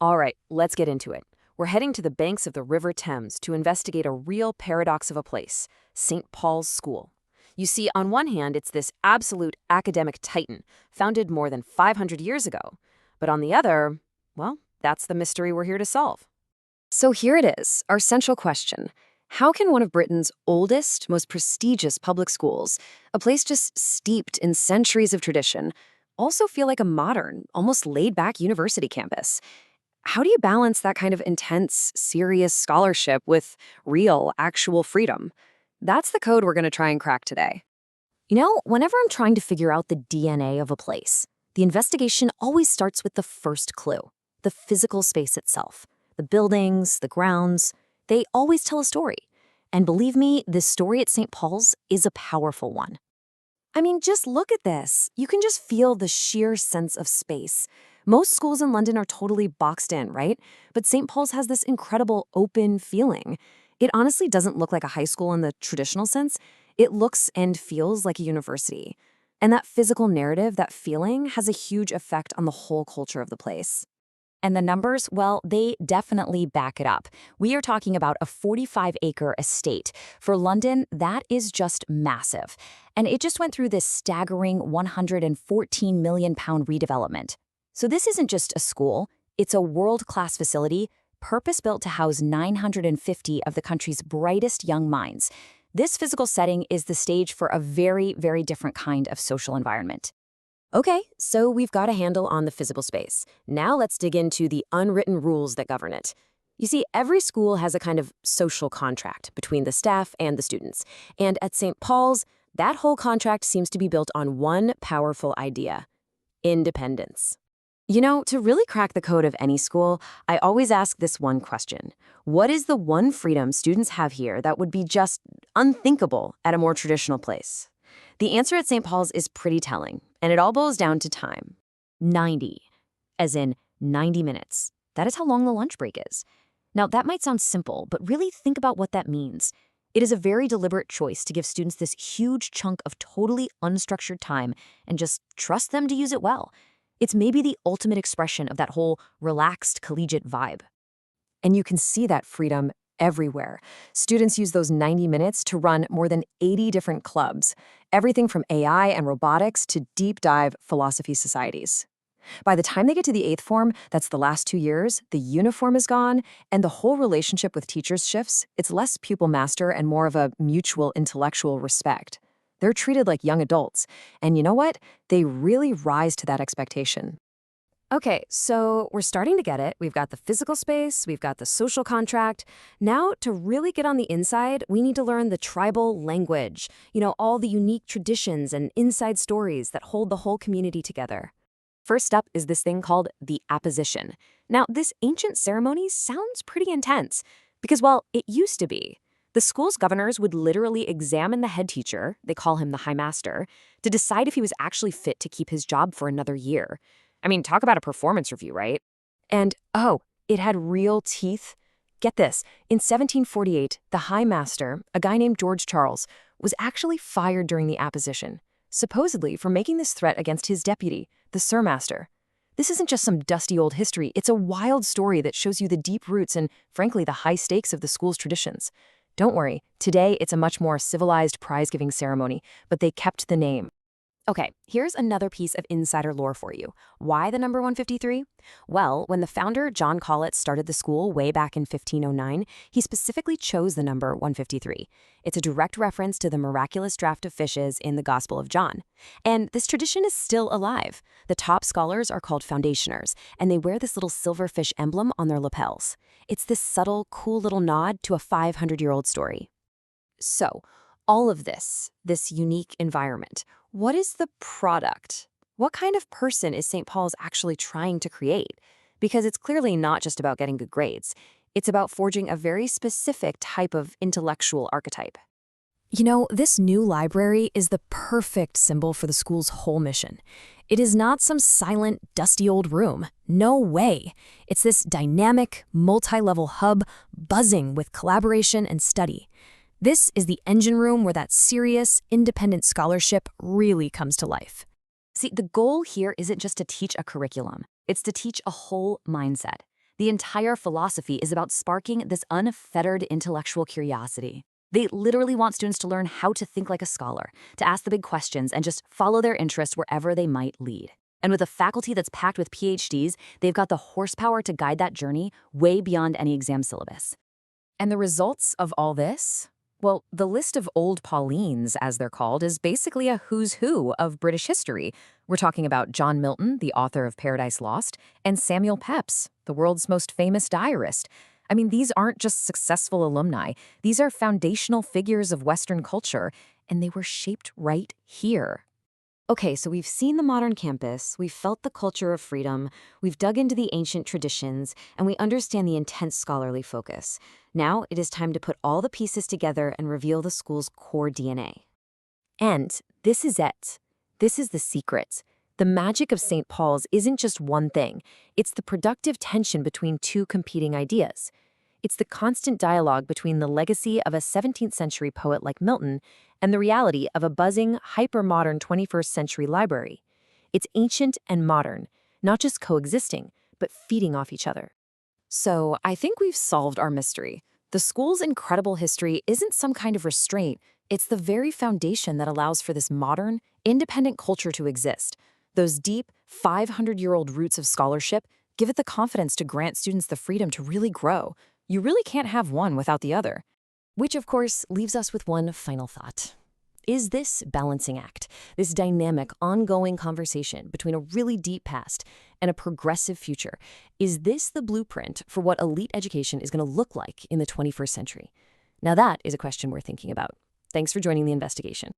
All right, let's get into it. We're heading to the banks of the River Thames to investigate a real paradox of a place, St. Paul's School. You see, on one hand, it's this absolute academic titan, founded more than 500 years ago. But on the other, well, that's the mystery we're here to solve. So here it is, our central question. How can one of Britain's oldest, most prestigious public schools, a place just steeped in centuries of tradition, also feel like a modern, almost laid-back university campus? How do you balance that kind of intense, serious scholarship with real, actual freedom? That's the code we're going to try and crack today. Whenever I'm trying to figure out the DNA of a place, the investigation always starts with the first clue, the physical space itself. The buildings, the grounds, they always tell a story. And believe me, this story at St. Paul's is a powerful one. I mean, just look at this. You can just feel the sheer sense of space. Most schools in London are totally boxed in, right? But St. Paul's has this incredible open feeling. It honestly doesn't look like a high school in the traditional sense. It looks and feels like a university. And that physical narrative, that feeling, has a huge effect on the whole culture of the place. And the numbers, well, they definitely back it up. We are talking about a 45-acre estate. For London, that is just massive. And it just went through this staggering £114 million redevelopment. So this isn't just a school, it's a world-class facility, purpose-built to house 950 of the country's brightest young minds. This physical setting is the stage for a very, very different kind of social environment. Okay, so we've got a handle on the physical space. Now let's dig into the unwritten rules that govern it. You see, every school has a kind of social contract between the staff and the students. And at St. Paul's, that whole contract seems to be built on one powerful idea: independence. To really crack the code of any school, I always ask this one question. What is the one freedom students have here that would be just unthinkable at a more traditional place? The answer at St. Paul's is pretty telling, and it all boils down to time. 90, as in 90 minutes. That is how long the lunch break is. Now, that might sound simple, but really think about what that means. It is a very deliberate choice to give students this huge chunk of totally unstructured time and just trust them to use it well. It's maybe the ultimate expression of that whole relaxed collegiate vibe. And you can see that freedom everywhere. Students use those 90 minutes to run more than 80 different clubs, everything from AI and robotics to deep dive philosophy societies. By the time they get to the 8th form, that's the last 2 years, the uniform is gone, and the whole relationship with teachers shifts. It's less pupil-master and more of a mutual intellectual respect. They're treated like young adults, and you know what? They really rise to that expectation. Okay, so we're starting to get it. We've got the physical space, we've got the social contract. Now, to really get on the inside, we need to learn the tribal language, all the unique traditions and inside stories that hold the whole community together. First up is this thing called the Apposition. Now, this ancient ceremony sounds pretty intense because, well, it used to be. The school's governors would literally examine the head teacher, they call him the High Master, to decide if he was actually fit to keep his job for another year. I mean, talk about a performance review, right? And, it had real teeth. Get this, in 1748, the High Master, a guy named George Charles, was actually fired during the Apposition, supposedly for making this threat against his deputy, the Sir Master. This isn't just some dusty old history, it's a wild story that shows you the deep roots and, frankly, the high stakes of the school's traditions. Don't worry, today it's a much more civilized prize-giving ceremony, but they kept the name. Okay, here's another piece of insider lore for you. Why the number 153? Well, when the founder, John Colet, started the school way back in 1509, he specifically chose the number 153. It's a direct reference to the miraculous draught of fishes in the Gospel of John. And this tradition is still alive. The top scholars are called foundationers, and they wear this little silverfish emblem on their lapels. It's this subtle, cool little nod to a 500-year-old story. So, all of this unique environment, what is the product? What kind of person is St. Paul's actually trying to create? Because it's clearly not just about getting good grades. It's about forging a very specific type of intellectual archetype. This new library is the perfect symbol for the school's whole mission. It is not some silent, dusty old room. No way. It's this dynamic, multi-level hub buzzing with collaboration and study. This is the engine room where that serious, independent scholarship really comes to life. See, the goal here isn't just to teach a curriculum. It's to teach a whole mindset. The entire philosophy is about sparking this unfettered intellectual curiosity. They literally want students to learn how to think like a scholar, to ask the big questions, and just follow their interests wherever they might lead. And with a faculty that's packed with PhDs, they've got the horsepower to guide that journey way beyond any exam syllabus. And the results of all this? Well, the list of old Paulines, as they're called, is basically a who's who of British history. We're talking about John Milton, the author of Paradise Lost, and Samuel Pepys, the world's most famous diarist. I mean, these aren't just successful alumni. These are foundational figures of Western culture, and they were shaped right here. Okay, so we've seen the modern campus, we've felt the culture of freedom, we've dug into the ancient traditions, and we understand the intense scholarly focus. Now it is time to put all the pieces together and reveal the school's core DNA. And this is it. This is the secret. The magic of St. Paul's isn't just one thing. It's the productive tension between two competing ideas. It's the constant dialogue between the legacy of a 17th century poet like Milton and the reality of a buzzing, hyper-modern 21st century library. It's ancient and modern, not just coexisting, but feeding off each other. So I think we've solved our mystery. The school's incredible history isn't some kind of restraint. It's the very foundation that allows for this modern, independent culture to exist. Those deep, 500-year-old roots of scholarship give it the confidence to grant students the freedom to really grow. You really can't have one without the other. Which, of course, leaves us with one final thought. Is this balancing act, this dynamic, ongoing conversation between a really deep past and a progressive future, is this the blueprint for what elite education is going to look like in the 21st century? Now that is a question we're thinking about. Thanks for joining the investigation.